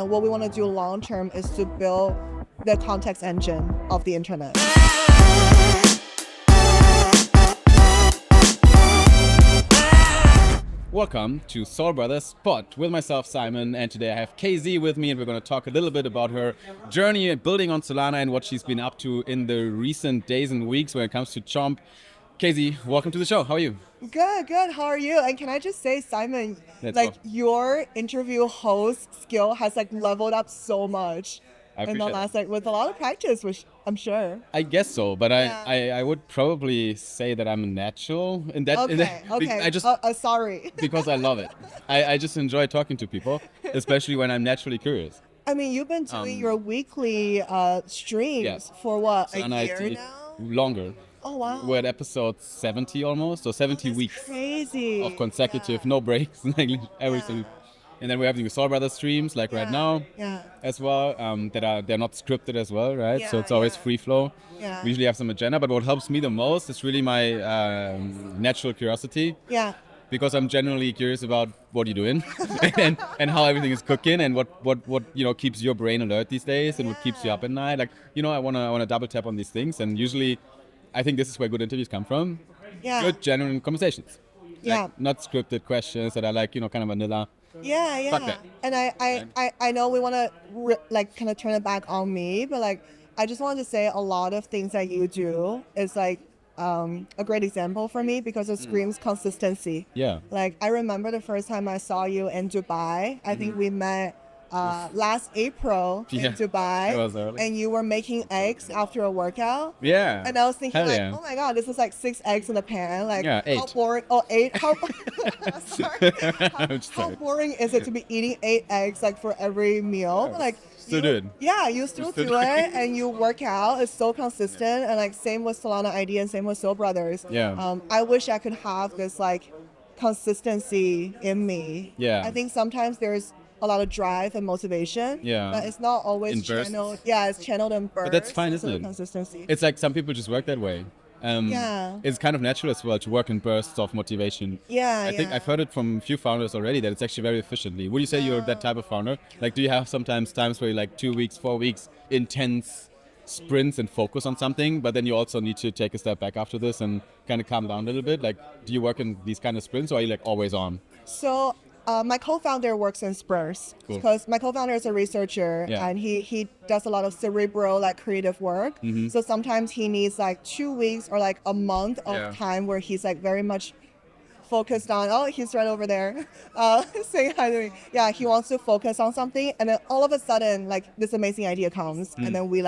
And what we want to do long term is to build the context engine of the internet. Welcome to Soul Brothers Spot with myself, Simon, and today I have KZ with me, and we're going to talk a little bit about her journey building on Solana and what she's been up to in the recent days and weeks when it comes to CHOMP. KZ, welcome to the show. How are you? Good. How are you? And can I just say, Simon, your interview host skill has leveled up so much in the last with a lot of practice, which I'm sure. I guess so, but I would probably say that I'm a natural in that. Okay. I just sorry. because I love it. I just enjoy talking to people, especially when I'm naturally curious. I mean, you've been doing your weekly streams for what, a year now? Longer. Oh, wow. We're at episode 70 almost, or 70 weeks. Crazy. Of consecutive, no breaks, everything. And then we're having the Soul Brothers streams right now as well, they're not scripted as well, right? So it's always free flow. Yeah. We usually have some agenda, but what helps me the most is really my natural curiosity. Yeah. Because I'm generally curious about what you're doing and how everything is cooking and what keeps your brain alert these days and what keeps you up at night. I wanna double tap on these things, and usually I think this is where good interviews come from. Yeah. Good, genuine conversations. Not scripted questions that are kind of vanilla. Yeah. Fuck that. And I know we want to kind of turn it back on me, but I just wanted to say a lot of things that you do is a great example for me because it screams consistency. Yeah. I remember the first time I saw you in Dubai. I think we met last April in Dubai, and you were making eggs after a workout. Yeah. And I was thinking oh my god, this is 6 eggs in a pan. 8. How boring? Oh, 8. How boring is it to be eating 8 eggs for every meal? Still do it. Yeah, you still do it, and you work out. It's so consistent, and same with Solana IDEO and same with Soul Brothers. Yeah. I wish I could have this consistency in me. Yeah. I think sometimes there's a lot of drive and motivation. Yeah. But it's not always channeled. Yeah, it's channeled in bursts. But that's fine, isn't it? Consistency. It's some people just work that way. It's kind of natural as well to work in bursts of motivation. Yeah. I think I've heard it from a few founders already that it's actually very efficiently. Would you say you're that type of founder? Do you have sometimes times where you're 2 weeks, 4 weeks, intense sprints and focus on something, but then you also need to take a step back after this and kind of calm down a little bit? Do you work in these kind of sprints, or are you always on? So my co-founder works in spurts because my co-founder is a researcher and he does a lot of cerebral creative work. Mm-hmm. So sometimes he needs 2 weeks or a month of time where he's very much focused on, oh, he's right over there saying hi to me. Yeah, he wants to focus on something, and then all of a sudden this amazing idea comes and then we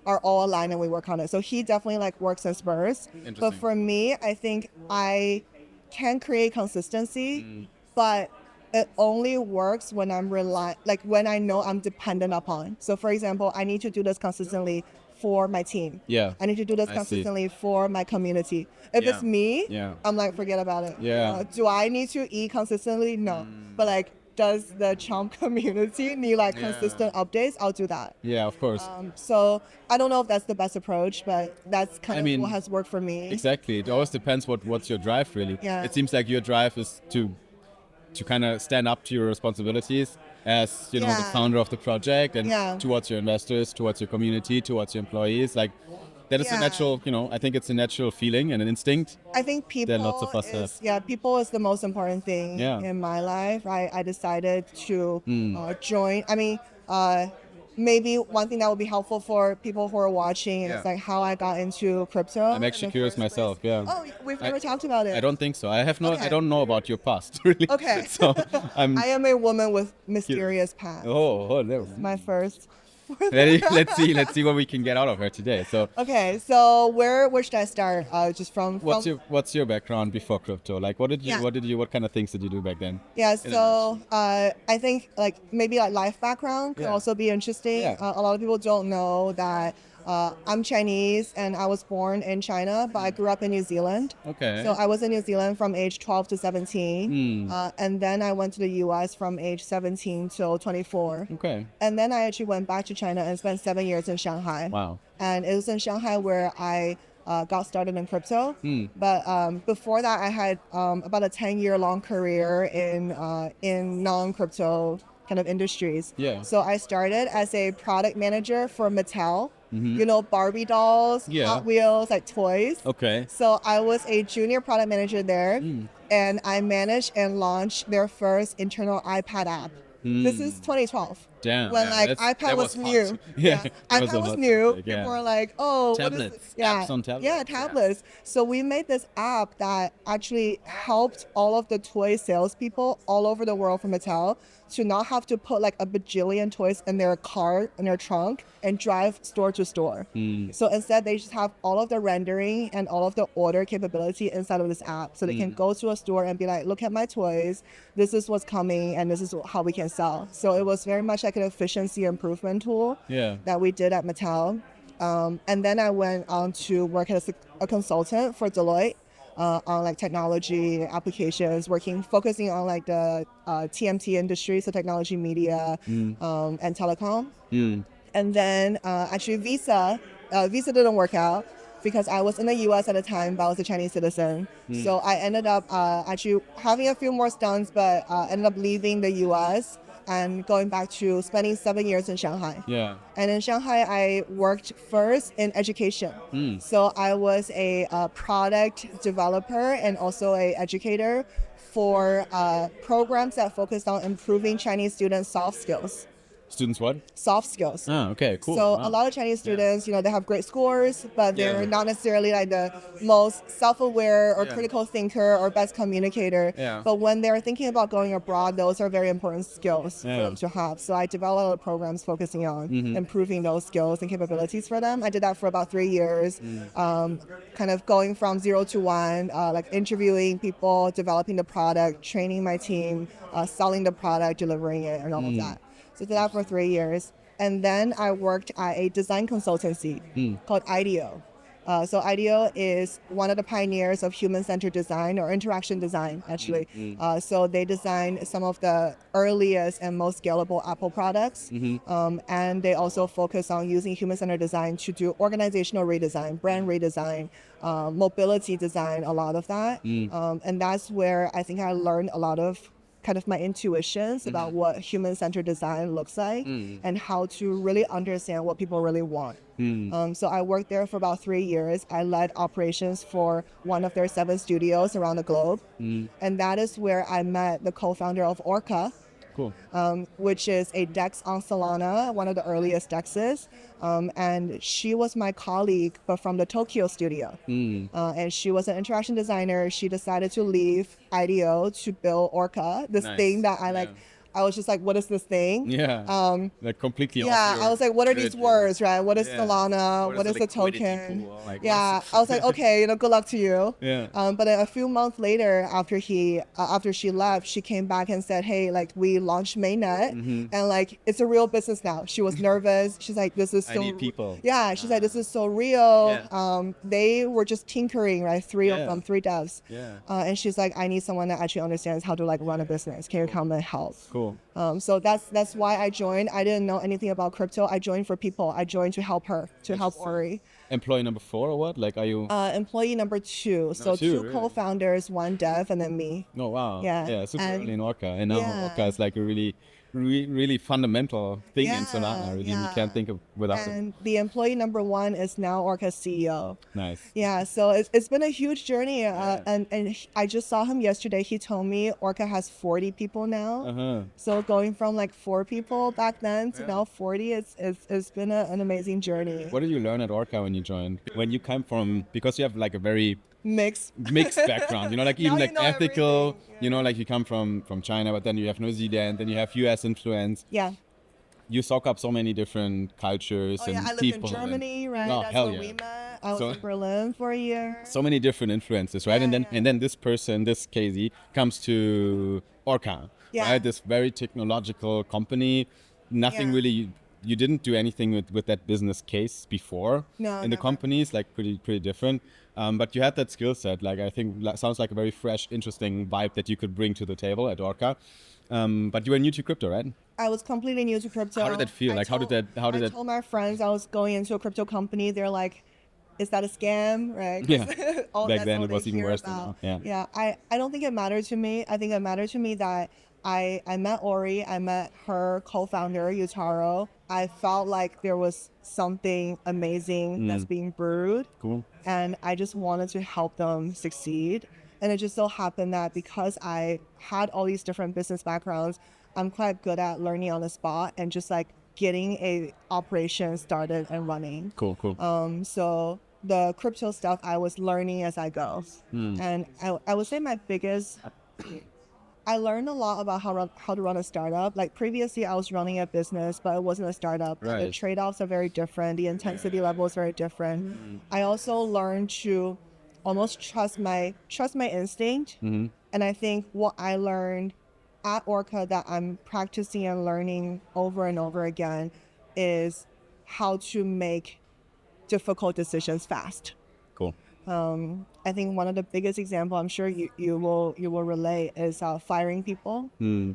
are all aligned and we work on it. So he definitely works in spurts. But for me, I think I can create consistency, but it only works when I'm when I know I'm dependent upon. So for example, I need to do this consistently for my team. Yeah. I need to do this consistently for my community. If it's me, I'm forget about it. Yeah. Do I need to eat consistently? No. But does the CHOMP community need consistent updates? I'll do that. Yeah, of course. So I don't know if that's the best approach, but that's kind of what has worked for me. Exactly. It always depends what's your drive really. Yeah. It seems like your drive is to kind of stand up to your responsibilities as the founder of the project and towards your investors, towards your community, towards your employees. That is a natural, I think it's a natural feeling and an instinct. I think people people is the most important thing in my life. I decided to join. I mean, maybe one thing that would be helpful for people who are watching is how I got into crypto. I'm actually curious myself. Yeah. Oh, we've never talked about it. I don't think so. I don't know about your past really. Okay. So I am a woman with mysterious past. Oh, there. My first. Let's see what we can get out of her today. So okay, so where should I start? Just from what's your background before crypto? What kind of things did you do back then? Yeah, so I think maybe life background could also be interesting. Yeah. A lot of people don't know that I'm Chinese and I was born in China, but I grew up in New Zealand. Okay. So I was in New Zealand from age 12 to 17. And then I went to the US from age 17 till 24. Okay. And then I actually went back to China and spent 7 years in Shanghai. Wow. And it was in Shanghai where I got started in crypto. But before that, I had about a 10-year long career in non-crypto kind of industries. Yeah. So I started as a product manager for Mattel. You know, Barbie dolls, Hot Wheels, like toys. Okay. So I was a junior product manager there, and I managed and launched their first internal iPad app. This is 2012. Damn. When like iPad was new. iPad was new. People were like, oh, tablets. what is this? Yeah. Apps on tablets. Yeah, tablets. So we made this app that actually helped all of the toy salespeople all over the world from Mattel to not have to put like a bajillion toys in their car, in their trunk, and drive store to store. So instead, they just have all of the rendering and all of the order capability inside of this app. So they can go to a store and be like, look at my toys. This is what's coming, and this is how we can sell. So it was very much like an efficiency improvement tool that we did at Mattel. And then I went on to work as a consultant for Deloitte. On like technology applications, focusing on like the TMT industry, so technology, media, and telecom. And then actually Visa didn't work out because I was in the US at the time, but I was a Chinese citizen. So I ended up actually having a few more stunts, but ended up leaving the US and going back to spending 7 years in Shanghai. Yeah. And in Shanghai, I worked first in education. So I was a product developer and also an educator for programs that focused on improving Chinese students' soft skills. Students what? Soft skills. Oh, okay, cool. So a lot of Chinese students, you know, they have great scores, but they're not necessarily like the most self-aware or critical thinker or best communicator. But when they're thinking about going abroad, those are very important skills for them to have. So I developed a lot of programs focusing on improving those skills and capabilities for them. I did that for about 3 years, kind of going from 0 to 1, like interviewing people, developing the product, training my team, selling the product, delivering it, and all of that. So I did that for 3 years. And then I worked at a design consultancy called IDEO. So IDEO is one of the pioneers of human-centered design or interaction design, actually. So they designed some of the earliest and most scalable Apple products. And they also focus on using human-centered design to do organizational redesign, brand redesign, mobility design, a lot of that. And that's where I think I learned a lot of kind of my intuitions about what human-centered design looks like and how to really understand what people really want. So I worked there for about 3 years. I led operations for one of their 7 studios around the globe. And that is where I met the co-founder of Orca. Cool. Which is a DEX on Solana, one of the earliest DEXs. And she was my colleague, but from the Tokyo studio. And she was an interaction designer. She decided to leave IDEO to build Orca, this thing that I like. I was just like, what is this thing? Like completely I was like, what are these words, right? What is Solana? What is the token? Like, I was like, okay, good luck to you. But then a few months later, after she left, she came back and said, hey, like we launched Mainnet and like it's a real business now. She was nervous. She's like, this is so I need people. She's like, this is so real. They were just tinkering, right? 3 of them, 3 devs. And she's like, I need someone that actually understands how to like run a business. Can you come and help? Cool. So that's why I joined. I didn't know anything about crypto. I joined for people. I joined to help her, to help Ori. Employee number 4 or what? Like, are you? Employee number 2. So 2 really? Co-founders, 1 dev, and then me. Oh wow. Yeah. Super early in Orca, and now Orca is like a really fundamental thing in Solana. Really, you can't think of without it. And the employee number 1 is now Orca's CEO. Nice. Yeah, so it's been a huge journey. And I just saw him yesterday. He told me Orca has 40 people now. So going from like 4 people back then to now 40, it's been an amazing journey. What did you learn at Orca when you joined? When you come from, because you have like a very mixed background, you know, like even like ethical, you know, like you come from China, but then you have New Zealand, then you have US influence. You soak up so many different cultures and I lived people. in Germany, right? Oh, That's hell where we met. I was in Berlin for a year. So many different influences, right? And then this person, this KZ, comes to Orca, right? This very technological company. Nothing really. You didn't do anything with that business case before in the companies, like pretty different. But you had that skill set. Like I think sounds like a very fresh, interesting vibe that you could bring to the table at Orca. But you were new to crypto, right? I was completely new to crypto. How did that feel? I told my friends I was going into a crypto company. They're like, is that a scam, right? Back then it was even worse than now. I don't think it mattered to me. I think it mattered to me that I met Ori, I met her co-founder, Yutaro. I felt like there was something amazing that's being brewed. Cool. And I just wanted to help them succeed. And it just so happened that because I had all these different business backgrounds, I'm quite good at learning on the spot and just like getting a operation started and running. Cool. So the crypto stuff I was learning as I go. And I would say my biggest... I learned a lot about how to run a startup. Like previously, I was running a business, but it wasn't a startup. Right. The trade-offs are very different. The intensity level is very different. I also learned to almost trust my instinct. And I think what I learned at Orca that I'm practicing and learning over and over again is how to make difficult decisions fast. Cool. I think one of the biggest examples, I'm sure you will relate, is firing people.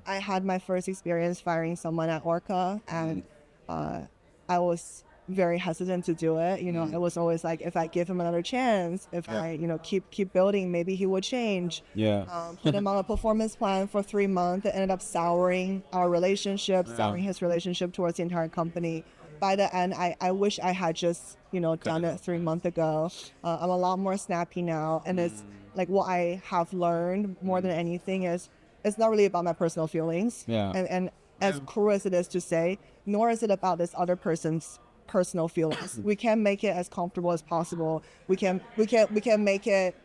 I had my first experience firing someone at Orca, and I was very hesitant to do it. It was always like, if I give him another chance, if I keep building, maybe he would change. Put him on a performance plan for 3 months. It ended up souring our relationship, souring his relationship towards the entire company. By the end, I wish I had just done it 3 months ago. I'm a lot more snappy now, and it's like what I have learned more than anything is it's not really about my personal feelings. And as cruel as it is to say, nor is it about this other person's personal feelings. We can make it as comfortable as possible. We can make it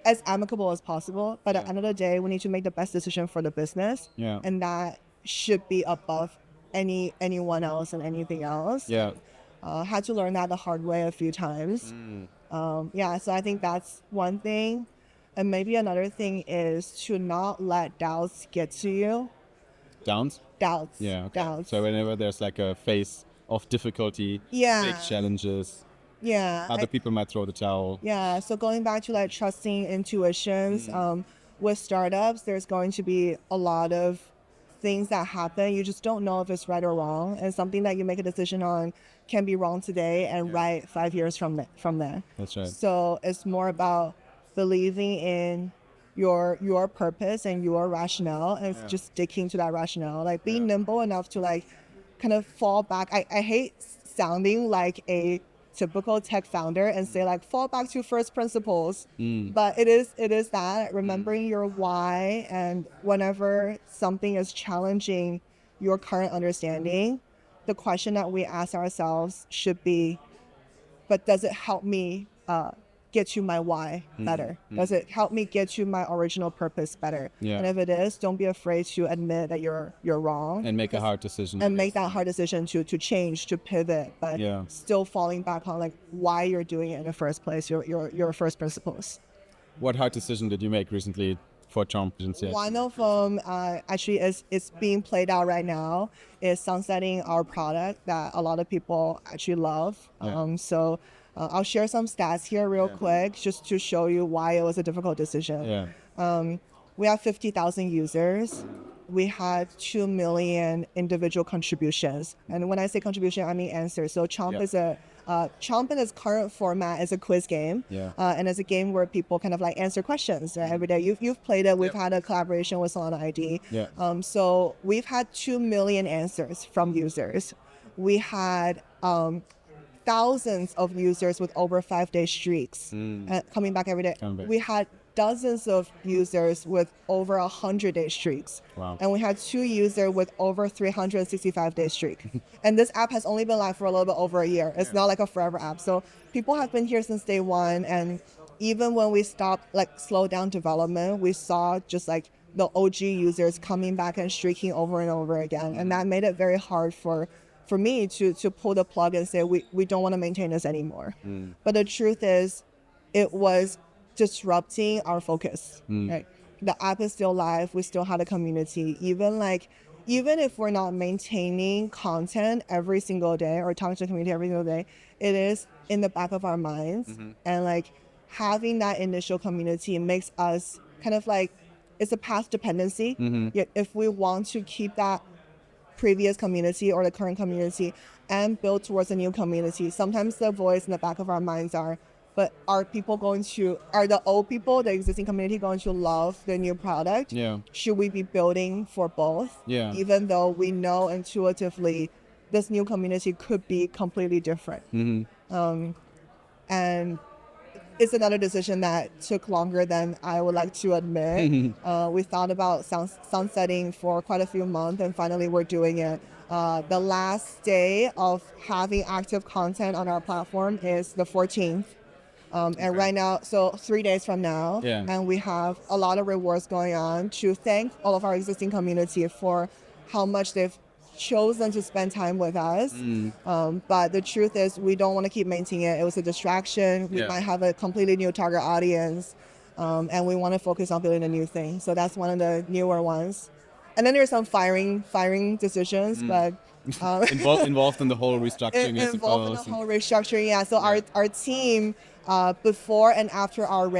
as amicable as possible. But at the end of the day, we need to make the best decision for the business, and that should be above anyone else and anything else. Had to learn that the hard way a few times. So I think that's one thing. And maybe another thing is to not let doubts get to you. Doubts. Doubts. So whenever there's like a phase of difficulty, big challenges, other people might throw the towel. So going back to like trusting intuitions, with startups, there's going to be a lot of things that happen. You just don't know if it's right or wrong, and something that you make a decision on can be wrong today and right 5 years from there. That's right. So it's more about believing in your purpose and your rationale, and just sticking to that rationale, like being nimble enough to like kind of fall back. I hate sounding like a typical tech founder and say like fall back to first principles, but it is that remembering your why, and whenever something is challenging your current understanding, the question that we ask ourselves should be, but does it help me get to my why better? Does it help me get to my original purpose better? And if it is, don't be afraid to admit that you're wrong and make a hard decision. And make that hard decision to change, to pivot, but still falling back on like why you're doing it in the first place, your first principles. What hard decision did you make recently for CHOMP? One of them actually it's being played out right now, is sunsetting our product that a lot of people actually love. So I'll share some stats here real quick just to show you why it was a difficult decision. We have 50,000 users. We had 2 million individual contributions. And when I say contribution, I mean answers. So CHOMP is CHOMP in its current format is a quiz game. And it's a game where people kind of like answer questions every day. You've played it. We've had a collaboration with Solana ID. So we've had 2 million answers from users. We had thousands of users with over 5-day streaks coming back every day. We had dozens of users with over 100-day streaks. And we had 2 users with over 365-day streak. And this app has only been live for a little bit over a year. It's not like a forever app. So people have been here since day one. And even when we stopped, like slow down development, we saw just like the OG users coming back and streaking over and over again. And that made it very hard for me to pull the plug and say, we don't want to maintain this anymore. But the truth is, it was disrupting our focus. Right? The app is still live. We still had a community. Even if we're not maintaining content every single day or talking to the community every single day, it is in the back of our minds. And like having that initial community makes us kind of like, it's a path dependency. Yet if we want to keep that previous community or the current community and build towards a new community, sometimes the voice in the back of our minds are, but are the old people, the existing community, going to love the new product? Yeah. Should we be building for both? Yeah. Even though we know intuitively this new community could be completely different. And it's another decision that took longer than I would like to admit. We thought about sunsetting for quite a few months, and finally we're doing it. The last day of having active content on our platform is the 14th. And right now, so 3 days from now, and we have a lot of rewards going on to thank all of our existing community for how much they've chosen to spend time with us. But the truth is, we don't want to keep maintaining it. It was a distraction. We might have a completely new target audience, and we want to focus on building a new thing. So that's one of the newer ones. And then there's some firing decisions, but involved in the whole restructuring. Involved in the whole restructuring, yeah. So our team, before and after our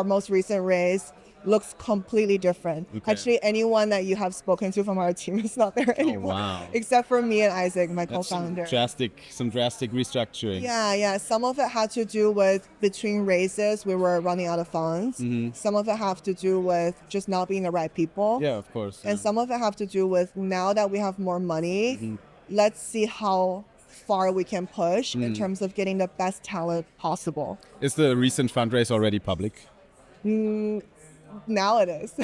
most recent raise, looks completely different. Actually, anyone that you have spoken to from our team is not there anymore. Wow. Except for me and Isaac, my co-founder. Some drastic restructuring. Yeah. Some of it had to do with between raises, we were running out of funds. Some of it have to do with just not being the right people. Yeah, of course. And some of it have to do with now that we have more money, let's see how far we can push in terms of getting the best talent possible. Is the recent fundraise already public? Now it is.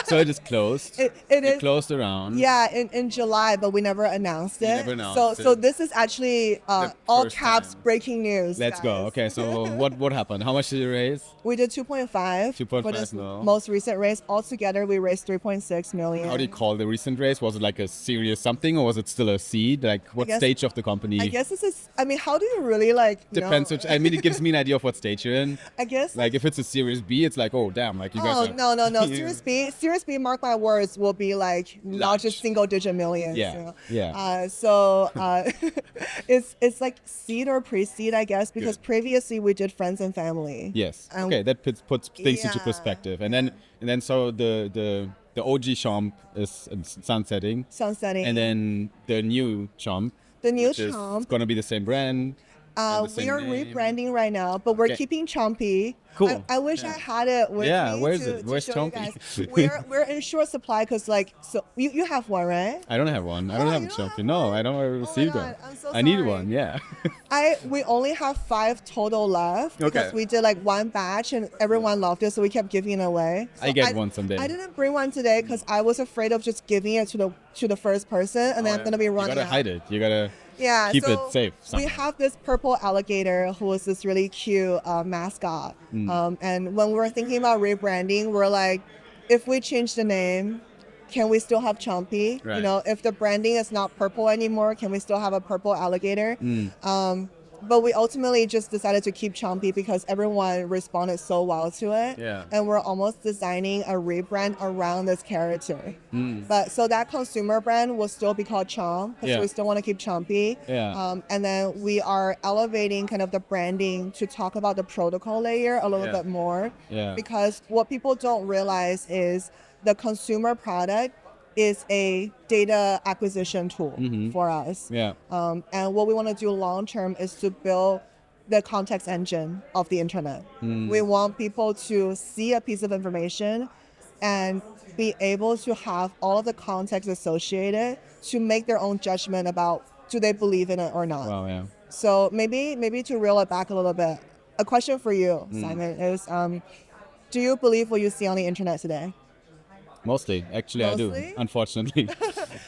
So it is closed. It is closed around. Yeah, in July, but we never announced it. So this is actually all caps breaking news. Let's go. Okay, so what happened? How much did you raise? We did 2.5 for this most recent raise. Altogether, we raised 3.6 million. How do you call the recent raise? Was it like a serious something, or was it still a seed? Like what stage of the company? I guess this is. I mean, how do you really Depends. know? I mean, it gives me an idea of what stage you're in. I guess. Like if it's a Series B, it's like, oh damn, like you guys. No. Series B, mark my words, will be like not just single-digit millions. It's like seed or pre-seed, I guess, because previously we did friends and family. Yes. Okay, that puts things into perspective, and then so the OG CHOMP is sunsetting, and then the new CHOMP. The new CHOMP is going to be the same brand. We are rebranding right now, but we're keeping Chompy. Cool. I wish I had it with me. Where's it? Where's Chompy? We're in short supply because so you have one, right? I don't have one. I don't have a Chompy. No, I don't receive one. I'm so I need one. Yeah. We only have 5 total left because we did like one batch and everyone loved it, so we kept giving it away. So I get one someday. I didn't bring one today because I was afraid of just giving it to the first person and then I'm gonna be running. You gotta hide it. You gotta. Keep it safe. We have this purple alligator who is this really cute mascot. And when we're thinking about rebranding, we're like, if we change the name, can we still have Chompy? Right. You know, if the branding is not purple anymore, can we still have a purple alligator? But we ultimately just decided to keep Chompy because everyone responded so well to it. Yeah. And we're almost designing a rebrand around this character. But so that consumer brand will still be called Chomp because we still want to keep Chompy. And then we are elevating kind of the branding to talk about the protocol layer a little bit more. Because what people don't realize is the consumer product is a data acquisition tool for us. And what we want to do long term is to build the context engine of the internet. We want people to see a piece of information and be able to have all of the context associated to make their own judgment about do they believe in it or not. Wow, So maybe to reel it back a little bit, a question for you, Simon, is do you believe what you see on the internet today? Mostly. Actually, I do, unfortunately.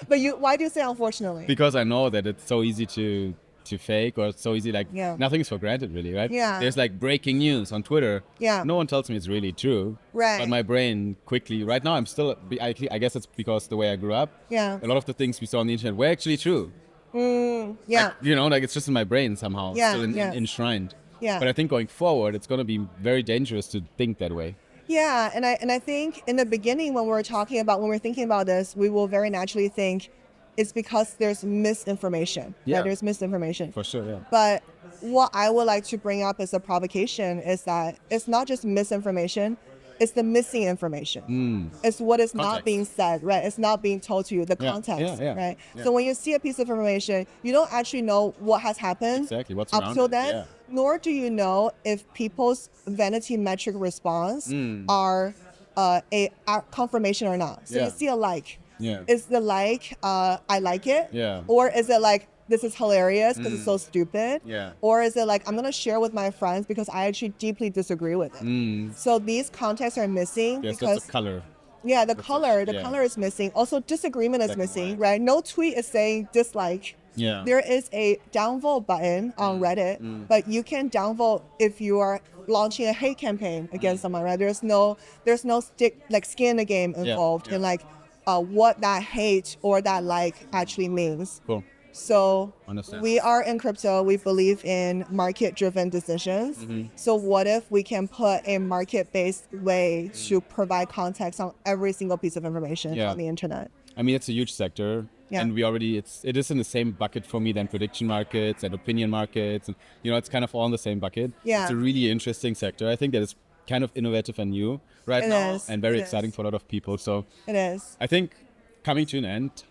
But why do you say unfortunately? Because I know that it's so easy to fake, or it's so easy, like nothing is for granted really, right? There's like breaking news on Twitter. No one tells me it's really true. Right. But my brain quickly, right now I'm still, I guess it's because the way I grew up. A lot of the things we saw on the internet were actually true. Like, you know, like it's just in my brain somehow, still enshrined. But I think going forward, it's going to be very dangerous to think that way. Yeah, and I think in the beginning when we're thinking about this, we will very naturally think it's because there's misinformation. There's misinformation. For sure, But what I would like to bring up as a provocation is that it's not just misinformation, it's the missing information. It's what is not being said, right? It's not being told to you, the context, right? Yeah. So when you see a piece of information, you don't actually know what has happened Exactly. What's up around till it. then, Yeah. nor do you know if people's vanity metric response are a confirmation or not. So you see a like. Yeah. Is the like, I like it? Yeah. Or is it like, this is hilarious because it's so stupid? Yeah. Or is it like, I'm going to share with my friends because I actually deeply disagree with it? So these contexts are missing Yes, because... that's the color. Yeah, the color is missing. Also, disagreement is missing, right? No tweet is saying dislike. Yeah. There is a downvote button on Reddit, but you can downvote if you are launching a hate campaign against someone, right? There's no skin in the game involved in like what that hate or that like actually means. Cool. So Understand. we are in crypto. We believe in market-driven decisions. So what if we can put a market-based way to provide context on every single piece of information on the internet? I mean, it's a huge sector, and it is in the same bucket for me than prediction markets and opinion markets, and it's kind of all in the same bucket. Yeah. It's a really interesting sector. I think that it's kind of innovative and new right now, and very exciting for a lot of people. So it is. I think coming to an end,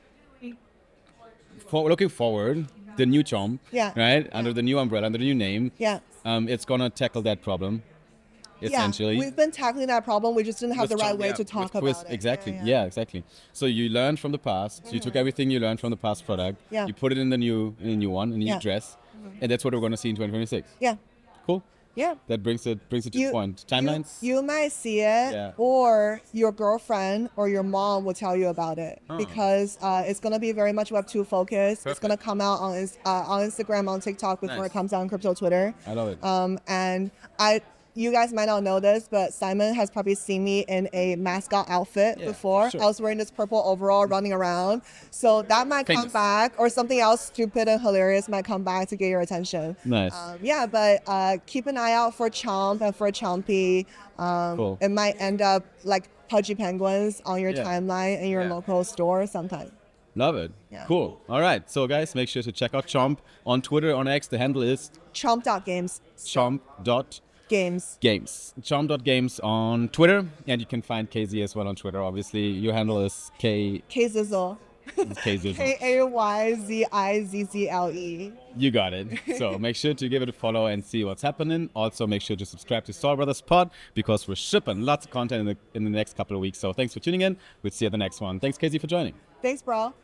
looking forward, the new CHOMP, right, under the new umbrella, under the new name, it's gonna tackle that problem. Essentially, we've been tackling that problem. We just didn't have the right way to talk about it. Exactly. Yeah, exactly. So you learned from the past. You took everything you learned from the past product. You put it in the new one, in the new dress, and that's what we're going to see in 2026. Yeah. Cool. Yeah. That brings it to the point. Timelines. You might see it, or your girlfriend or your mom will tell you about it because it's going to be very much Web2 focused. It's going to come out on Instagram, on TikTok before it comes out on crypto Twitter. I love it. And you guys might not know this, but Simon has probably seen me in a Mascot outfit before. Sure. I was wearing this purple overall running around. So that might come back, or something else stupid and hilarious might come back to get your attention. Nice. But keep an eye out for Chomp and for Chompy. Cool. It might end up like pudgy penguins on your timeline in your local store sometime. Love it. Yeah. Cool. All right. So guys, make sure to check out Chomp on Twitter, on X. The handle is chomp.games. Chomp.games. Chomp.games on Twitter, and you can find KZ as well on Twitter. Obviously, your handle is Kzizzle. Kayzizzle. You got it. So make sure to give it a follow and see what's happening. Also, make sure to subscribe to Star Brothers Pod because we're shipping lots of content in the next couple of weeks. So thanks for tuning in. We'll see you at the next one. Thanks, KZ, for joining. Thanks, bro.